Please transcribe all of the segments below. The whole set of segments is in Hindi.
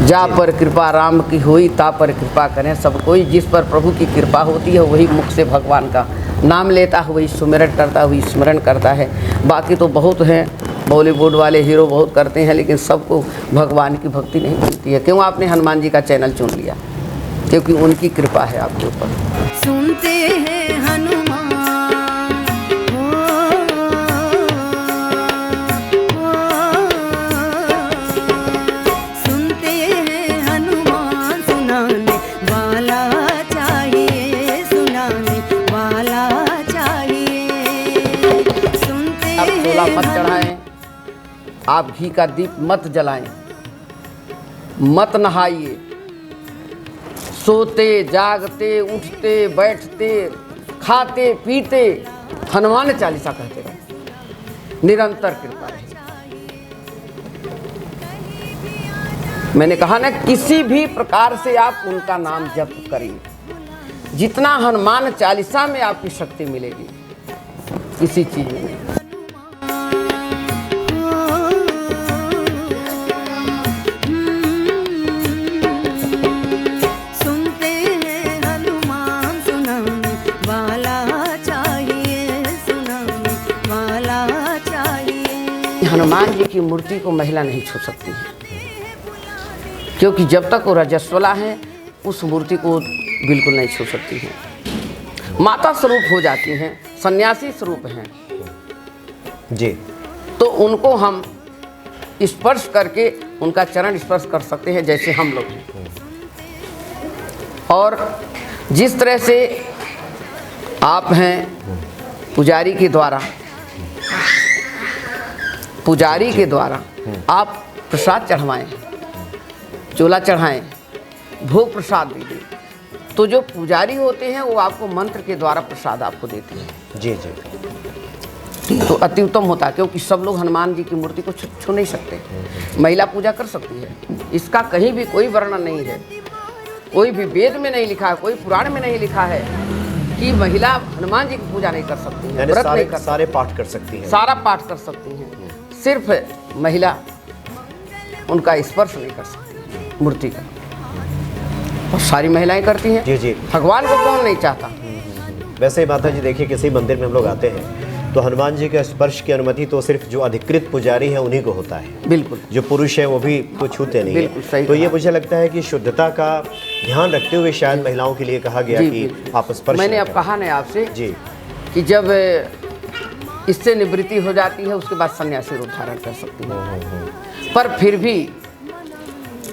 जा पर कृपा राम की हुई ता पर कृपा करें सब कोई। जिस पर प्रभु की कृपा होती है वही मुख से भगवान का नाम लेता है, वही सुमिरन करता है, वही स्मरण करता है। बाकी तो बहुत हैं, बॉलीवुड वाले हीरो बहुत करते हैं, लेकिन सबको भगवान की भक्ति नहीं मिलती है। क्यों आपने हनुमान जी का चैनल चुन लिया? क्योंकि उनकी कृपा है आपके ऊपर। सुनते हैं हनुमान सुनते हैं हनुमान, सुनाने वाला चाहिए, सुनाने वाला चाहिए। सुनते आप हैं चोला मत चढ़ाएं, आप घी का दीप मत जलाएं, मत नहाइए। सोते जागते उठते बैठते खाते पीते हनुमान चालीसा कहते रहो, निरंतर कृपा रहे। मैंने कहा ना, किसी भी प्रकार से आप उनका नाम जप करिए, जितना हनुमान चालीसा में आपकी शक्ति मिलेगी किसी चीज में नहीं। हनुमान जी की मूर्ति को महिला नहीं छू सकती है, क्योंकि जब तक वो रजस्वला है उस मूर्ति को बिल्कुल नहीं छू सकती है। माता स्वरूप हो जाती हैं, सन्यासी स्वरूप हैं जी, तो उनको हम स्पर्श करके उनका चरण स्पर्श कर सकते हैं, जैसे हम लोग हैं। और जिस तरह से आप हैं पुजारी के द्वारा आप प्रसाद चढ़वाएं, चोला चढ़ाएं, भोग प्रसाद दीजिए, तो जो पुजारी होते हैं वो आपको मंत्र के द्वारा प्रसाद आपको देते हैं। जी जी, तो अति उत्तम होता है, क्योंकि सब लोग हनुमान जी की मूर्ति को छू नहीं सकते। महिला पूजा कर सकती है, इसका कहीं भी कोई वर्णन नहीं है, कोई भी वेद में नहीं लिखा है, कोई पुराण में नहीं लिखा है कि महिला हनुमान जी की पूजा नहीं कर सकती है, व्रत नहीं कर सकती, सारे पाठ कर सकती है, सारा पाठ कर सकती हैं। सिर्फ महिला उनका स्पर्श नहीं कर सकती मूर्ति का, और सारी महिलाएं करती हैं। जी जी, भगवान को कौन नहीं चाहता। वैसे ही माता जी देखिए, किसी मंदिर में हम लोग आते हैं तो हनुमान जी के स्पर्श की अनुमति तो सिर्फ जो अधिकृत पुजारी है उन्हीं को होता है। बिल्कुल, जो पुरुष है वो भी को छूते नहीं बिल्कुल है। सही तो ये कहा। मुझे लगता है कि शुद्धता का ध्यान रखते हुए शायद महिलाओं के लिए कहा गया कि आप स्पर्श मैंने न अब करें। कहा नहीं आपसे जी कि जब इससे निवृत्ति हो जाती है उसके बाद सन्यासी रूप धारण कर सकती है, पर फिर भी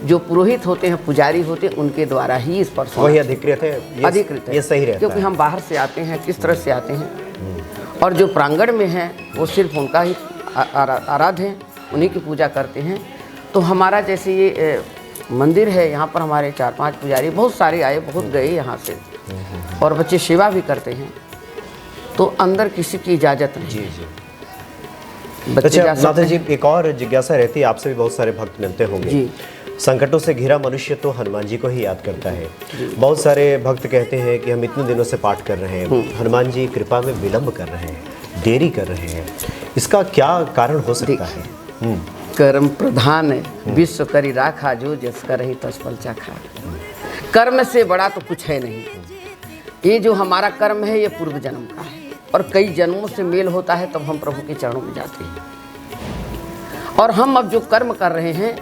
जो पुरोहित होते हैं, पुजारी होते हैं, उनके द्वारा ही स्पर्श वही अधिकृत है, अधिकृत है। ये सही रहता क्योंकि है। हम बाहर से आते हैं, किस तरह से आते हैं, और जो प्रांगण में है वो सिर्फ उनका ही आराध्य हैं, उन्हीं की पूजा करते हैं। तो हमारा जैसे ये मंदिर है, यहाँ पर हमारे 4-5 पुजारी बहुत सारे आए, बहुत गए यहाँ से, और बच्चे सेवा भी करते हैं, तो अंदर किसी की इजाज़त नहीं। जी जी। बच्चे जा अच्छा सकते माता जी, हैं। एक और जिज्ञासा रहती है, आपसे भी बहुत सारे भक्त मिलते होंगे जी। संकटों से घिरा मनुष्य तो हनुमान जी को ही याद करता है। बहुत सारे भक्त कहते हैं कि हम इतने दिनों से पाठ कर रहे हैं, हनुमान जी कृपा में विलंब कर रहे हैं, देरी कर रहे हैं, इसका क्या कारण हो सकता है? कर्म प्रधान विश्व करी राखा, जो जस कर ही तस फल चाखा। कर्म से बड़ा तो कुछ है नहीं। ये जो हमारा कर्म है ये पूर्व जन्म का है, और कई जन्मों से मेल होता है, तब हम प्रभु के चरणों में जाते हैं। और हम अब जो कर्म कर रहे हैं,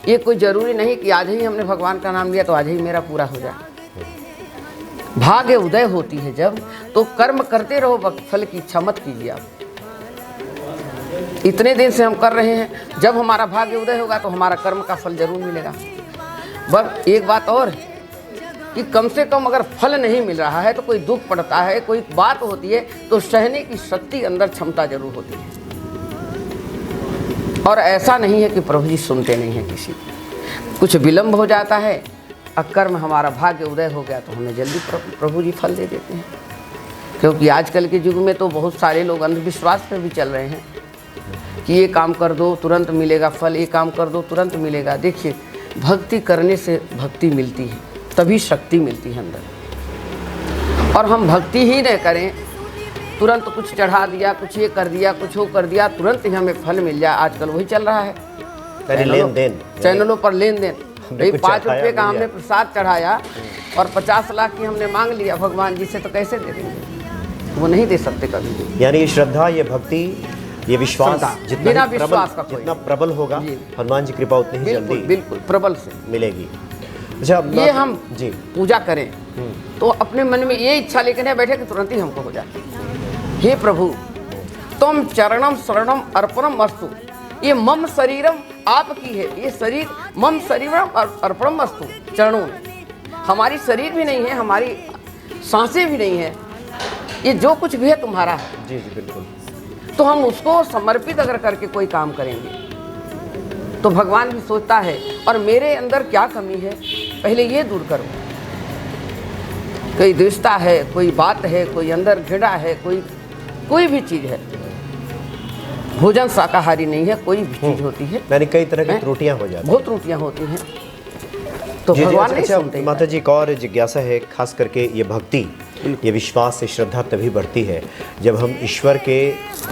ये कोई ज़रूरी नहीं कि आज ही हमने भगवान का नाम लिया तो आज ही मेरा पूरा हो जाए। भाग्य उदय होती है जब, तो कर्म करते रहो, फल की इच्छा मत कीजिए आप। इतने दिन से हम कर रहे हैं, जब हमारा भाग्य उदय होगा तो हमारा कर्म का फल जरूर मिलेगा। बस एक बात और कि कम से कम अगर फल नहीं मिल रहा है तो कोई दुख पड़ता है, कोई बात होती है, तो सहने की शक्ति अंदर क्षमता जरूर होती है। और ऐसा नहीं है कि प्रभु जी सुनते नहीं हैं किसी, कुछ विलंब हो जाता है, कर्म हमारा भाग्य उदय हो गया तो हमें जल्दी प्रभु जी फल दे देते हैं। क्योंकि आजकल के युग में तो बहुत सारे लोग अंधविश्वास पर भी चल रहे हैं कि ये काम कर दो तुरंत मिलेगा फल, ये काम कर दो तुरंत मिलेगा। देखिए, भक्ति करने से भक्ति मिलती है, तभी शक्ति मिलती है अंदर। और हम भक्ति ही न करें, तुरंत कुछ चढ़ा दिया, कुछ ये कर दिया, कुछ वो कर दिया, तुरंत ही हमें फल मिल जाए, आजकल वही चल रहा है। लेन देन, चैनलों पर लेन देन, हमने कुछ 5 चढ़ाया, रुपये का मिल हमने गया। प्रसाद चढ़ाया और 50 लाख की हमने मांग लिया भगवान जी से, तो कैसे दे देंगे? वो नहीं दे सकते कभी भी। यानी ये श्रद्धा, ये भक्ति, ये विश्वास श्रद्धा, जितना बिना ही विश्वास का कोई जितना प्रबल होगा, जी। हनुमान जी कृपा उतनी ही बिल्कुल जल्दी बिल्कुल प्रबल से मिलेगी। अच्छा, ये हम जी पूजा करें तो अपने मन में ये इच्छा लेकर नहीं बैठे कि तुरंत ही हमको हो जाए। हे प्रभु, तुम चरणम शरणम अर्पणम अस्तु, ये मम शरीरम आपकी है, ये शरीर मम शरीरम अर्पणम अस्तु, चरणों में। हमारी शरीर भी नहीं है, हमारी सांसें भी नहीं है, ये जो कुछ भी है तुम्हारा है। जी जी बिल्कुल। तो हम उसको समर्पित अगर करके कोई काम करेंगे तो भगवान भी सोचता है और मेरे अंदर क्या कमी है पहले ये दूर करो। कोई द्वेषता है, कोई बात है, कोई अंदर घृणा है, कोई भी चीज़ है। भोजन शाकाहारी नहीं है, कोई भी चीज़ होती है, यानी कई तरह की हैं? त्रुटियां हो जाती हैं। बहुत त्रुटियां होती हैं, तो जी, जी, भगवान नहीं अच्छा, सुनते। माता जी, एक और जिज्ञासा है, खास करके ये भक्ति, ये विश्वास से श्रद्धा तभी बढ़ती है जब हम ईश्वर के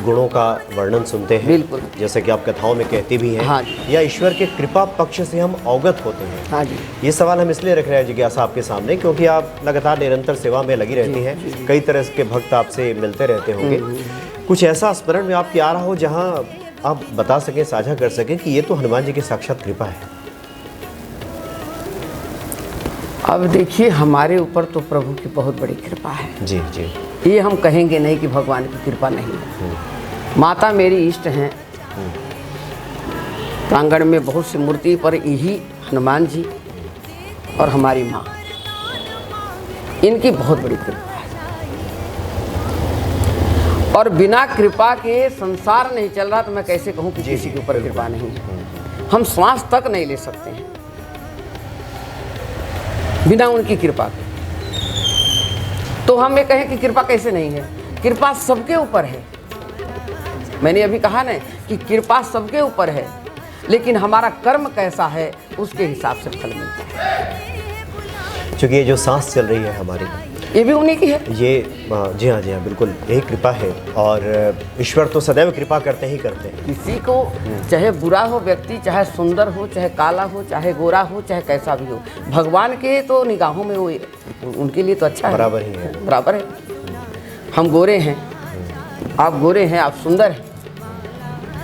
गुणों का वर्णन सुनते हैं, बिल्कुल। जैसे कि आप कथाओं में कहती भी हैं, हाँ जी। या ईश्वर के कृपा पक्ष से हम अवगत होते हैं। हाँ जी। ये सवाल हम इसलिए रख रहे हैं जिज्ञासा आपके सामने, क्योंकि आप लगातार निरंतर सेवा में लगी रहती हैं, कई तरह के भक्त आपसे मिलते रहते होंगे। कुछ ऐसा स्मरण में आपके आ रहा हो जहाँ आप बता सकें, साझा कर सकें कि ये तो हनुमान जी की साक्षात कृपा है? अब देखिए, हमारे ऊपर तो प्रभु की बहुत बड़ी कृपा है। जी जी। ये हम कहेंगे नहीं कि भगवान की कृपा नहीं है। माता मेरी इष्ट हैं, प्रांगण में बहुत सी मूर्ति पर यही हनुमान जी और हमारी माँ, इनकी बहुत बड़ी कृपा है। और बिना कृपा के संसार नहीं चल रहा, तो मैं कैसे कहूँ कि किसी के ऊपर कृपा नहीं है। हम श्वास तक नहीं ले सकते हैं बिना उनकी कृपा के। तो हम ये कहें कि कृपा कैसे नहीं है? कृपा सबके ऊपर है। मैंने अभी कहा ना कि कृपा सबके ऊपर है, लेकिन हमारा कर्म कैसा है उसके हिसाब से फल मिलता है। क्योंकि ये जो सांस चल रही है हमारी, ये भी उन्हीं की है। ये जी हाँ बिल्कुल, यही कृपा है। और ईश्वर तो सदैव कृपा करते ही करते हैं। किसी को चाहे बुरा हो व्यक्ति, चाहे सुंदर हो, चाहे काला हो, चाहे गोरा हो, चाहे कैसा भी हो, भगवान के तो निगाहों में वो उनके लिए तो अच्छा है, बराबर ही है। बराबर है। हम गोरे हैं, आप गोरे हैं, आप सुंदर हैं,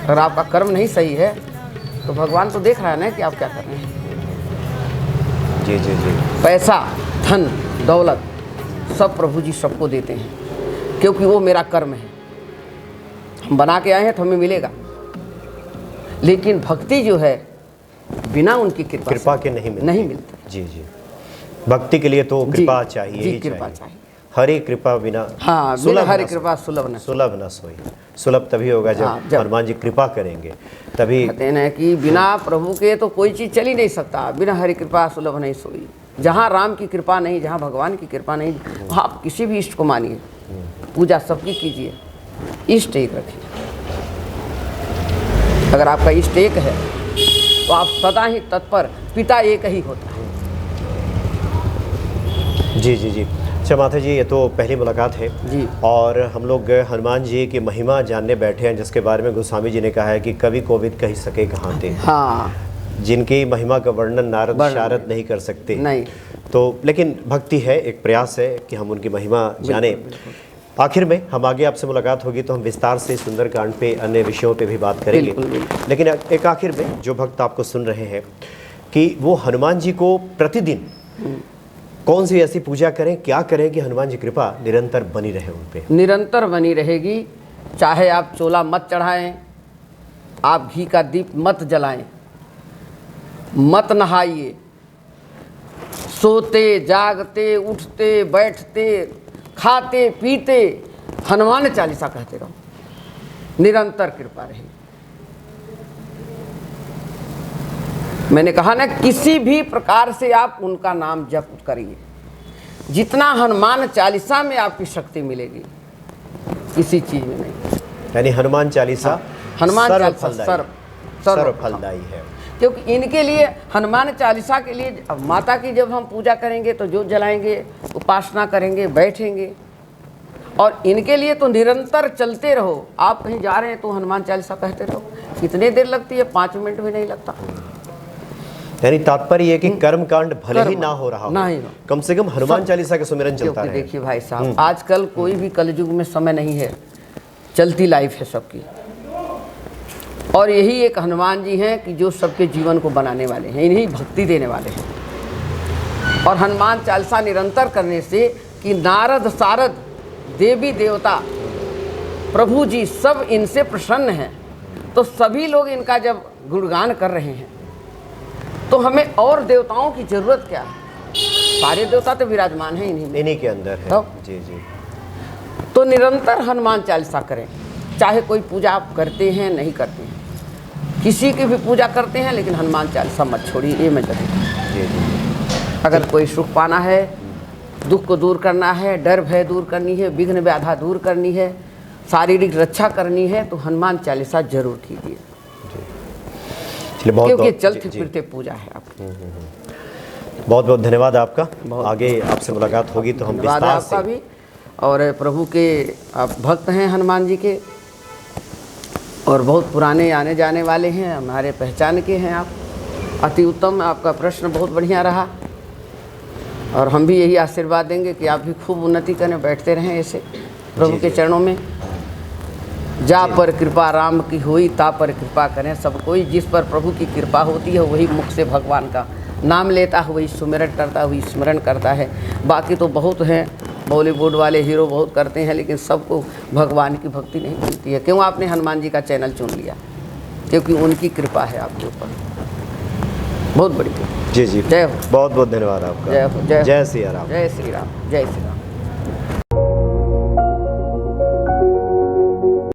अगर आपका कर्म नहीं सही है तो भगवान तो देख रहा है ना कि आप क्या कर रहे हैं। जी जी जी। पैसा, धन, दौलत सब प्रभु जी सबको देते हैं, क्योंकि वो मेरा कर्म है। हम बना के आए हैं तो हमें मिलेगा, लेकिन भक्ति जो है बिना उनकी कृपा के नहीं मिलती। जी जी। भक्ति के लिए तो कृपा चाहिए जी, ही कृपा चाहिए। चाहिए। हरि कृपा बिना, हाँ, बिना हरि कृपा सुलभ न। सुलभ न सोई। सुलभ तभी होगा जब हनुमान जी कृपा करेंगे, तभी। कहते हैं कि बिना प्रभु के तो कोई चीज़ चल ही नहीं सकता। बिना हरि कृपा सुलभ नहीं सोई। जहाँ राम की कृपा नहीं, जहाँ भगवान की कृपा नहीं, वहाँ आप किसी भी इष्ट को मानिए, पूजा सबकी कीजिए, इष्ट एक रखिए। अगर आपका इष्ट एक है तो आप सदा ही तत्पर, पिता एक ही होता है। जी जी जी। अच्छा माता जी, ये तो पहली मुलाकात है जी। और हम लोग हनुमान जी की महिमा जानने बैठे हैं, जिसके बारे में गोस्वामी जी ने कहा है कि कवि कोविद कही सके कहाँ थे। हाँ, जिनकी महिमा का वर्णन नारद शारद नहीं कर सकते। नहीं। तो लेकिन भक्ति है, एक प्रयास है कि हम उनकी महिमा जाने। आखिर में हम आगे आपसे मुलाकात होगी तो हम विस्तार से सुंदरकांड पे, अन्य विषयों पे भी बात करेंगे। बिल्कुल। लेकिन एक आखिर में जो भक्त आपको सुन रहे हैं कि वो हनुमान जी को प्रतिदिन कौन सी ऐसी पूजा करें, क्या करें कि हनुमान जी कृपा निरंतर बनी रहे उन पे? निरंतर बनी रहेगी। चाहे आप चोला मत चढ़ाएं, आप घी का दीप मत जलाएं, मत नहाइए, सोते जागते उठते बैठते खाते पीते हनुमान चालीसा कहते रहो, निरंतर कृपा रहेगी। मैंने कहा ना, किसी भी प्रकार से आप उनका नाम जप करिए, जितना हनुमान चालीसा में आपकी शक्ति मिलेगी किसी चीज में नहीं। यानी हनुमान चालीसा हनुमान चालीसा सर्व फलदायी है। क्योंकि इनके लिए, हनुमान चालीसा के लिए, अब माता की जब हम पूजा करेंगे तो जोत जलाएंगे, उपासना करेंगे, बैठेंगे, और इनके लिए तो निरंतर चलते रहो। आप कहीं जा रहे हैं तो हनुमान चालीसा कहते रहो। कितने देर लगती है? 5 मिनट भी नहीं लगता। यानी तात्पर्य ये कि कर्म कांड भले ही ना हो रहा ना हो, ही हो। कम से कम हनुमान चालीसा का सुमिरन चलता क्योंकि रहे। देखिए भाई साहब, आजकल कोई भी कलयुग में समय नहीं है, चलती लाइफ है सबकी। और यही एक हनुमान जी हैं कि जो सबके जीवन को बनाने वाले हैं, इन्हीं भक्ति देने वाले हैं। और हनुमान चालीसा निरंतर करने से कि नारद सारद देवी देवता प्रभु जी सब इनसे प्रसन्न हैं, तो सभी लोग इनका जब गुणगान कर रहे हैं तो हमें और देवताओं की जरूरत क्या है? सारे देवता तो विराजमान हैं इन्हीं के अंदर है। तो? जी जी। तो निरंतर हनुमान चालीसा करें, चाहे कोई पूजा आप करते हैं नहीं करते हैं, किसी की भी पूजा करते हैं, लेकिन हनुमान चालीसा मत छोड़िए, ये मैं जरूर। जी जी। अगर कोई सुख पाना है, दुख को दूर करना है, डर भय दूर करनी है, विघ्न बाधा दूर करनी है, शारीरिक रक्षा करनी है, तो हनुमान चालीसा जरूर कीजिए, क्योंकि चलते फिरते पूजा है आपकी। बहुत बहुत धन्यवाद आपका। आगे आपसे मुलाकात होगी तो हम धन्यवाद है विस्तार आपका से। भी। और प्रभु के आप भक्त हैं हनुमान जी के, और बहुत पुराने आने जाने वाले हैं, हमारे पहचान के हैं आप। अति उत्तम, आपका प्रश्न बहुत बढ़िया रहा, और हम भी यही आशीर्वाद देंगे कि आप भी खूब उन्नति करें, बैठते रहें ऐसे प्रभु के चरणों में। जा पर कृपा राम की हुई, ता पर कृपा करें सब कोई। जिस पर प्रभु की कृपा होती है वही मुख से भगवान का नाम लेता है, वही सुमिरन करता है, वही स्मरण करता है। बाकी तो बहुत हैं, बॉलीवुड वाले हीरो बहुत करते हैं, लेकिन सबको भगवान की भक्ति नहीं मिलती है। क्यों आपने हनुमान जी का चैनल चुन लिया? क्योंकि उनकी कृपा है आपके ऊपर, बहुत बड़ी। जी जी, जय हो। बहुत बहुत धन्यवाद आपका। जय हो, जय श्री राम। जय श्री राम, जय श्री राम।